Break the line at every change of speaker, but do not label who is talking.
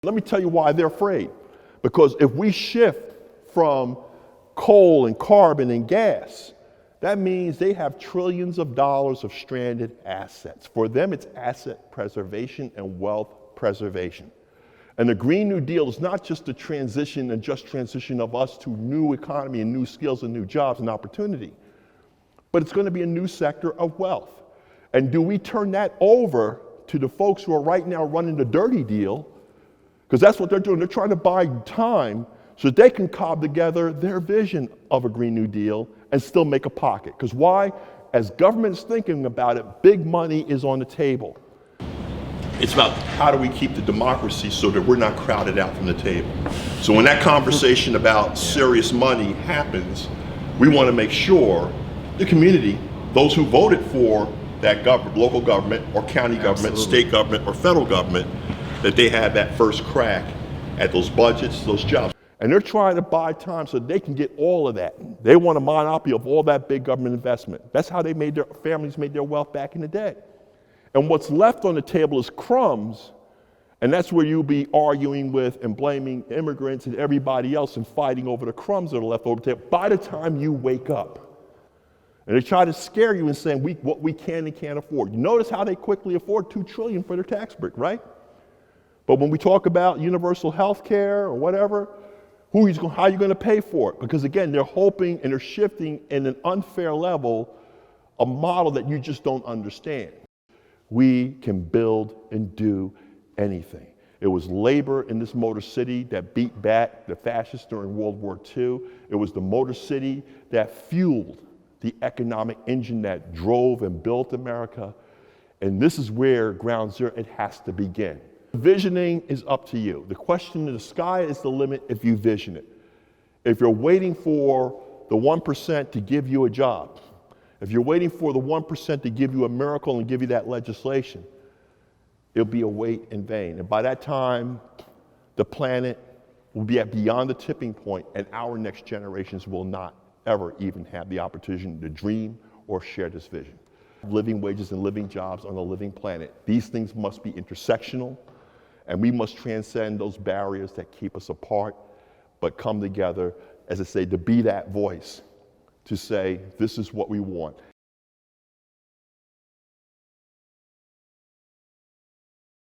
Let me tell you why they're afraid. Because if we shift from coal and carbon and gas, that means they have trillions of dollars of stranded assets. For them, it's asset preservation and wealth preservation. And the Green New Deal is not just a transition and just transition of us to new economy and new skills and new jobs and opportunity, but it's going to be a new sector of wealth. And do we turn that over to the folks who are right now running the dirty deal? Because that's what they're doing. They're trying to buy time so that they can cob together their vision of a Green New Deal and still make a pocket. Because why? As government's thinking about it, big money is on the table. It's about how do we keep the democracy so that we're not crowded out from the table. So when that conversation about serious money happens, we want to make sure the community, those who voted for that local government or county government, state government or federal government, that they have that first crack at those budgets, those jobs. And they're trying to buy time so they can get all of that. They want a monopoly of all that big government investment. That's how their families made their wealth back in the day. And what's left on the table is crumbs, and that's where you'll be arguing with and blaming immigrants and everybody else and fighting over the crumbs that are left over the table by the time you wake up. And they try to scare you and saying what we can and can't afford. You notice how they quickly afford $2 trillion for their tax break, right? But when we talk about universal health care or whatever, how are you going to pay for it? Because again, they're hoping and they're shifting in an unfair level a model that you just don't understand. We can build and do anything. It was labor in this Motor City that beat back the fascists during World War II. It was the Motor City that fueled the economic engine that drove and built America. And this is where ground zero, it has to begin. Visioning is up to you. The question in the sky is the limit if you vision it. If you're waiting for the 1% to give you a job, if you're waiting for the 1% to give you a miracle and give you that legislation, it'll be a wait in vain. And by that time, the planet will be at beyond the tipping point, and our next generations will not ever even have the opportunity to dream or share this vision. Living wages and living jobs on a living planet. These things must be intersectional, and we must transcend those barriers that keep us apart, but come together, as I say, to be that voice, to say, this is what we want.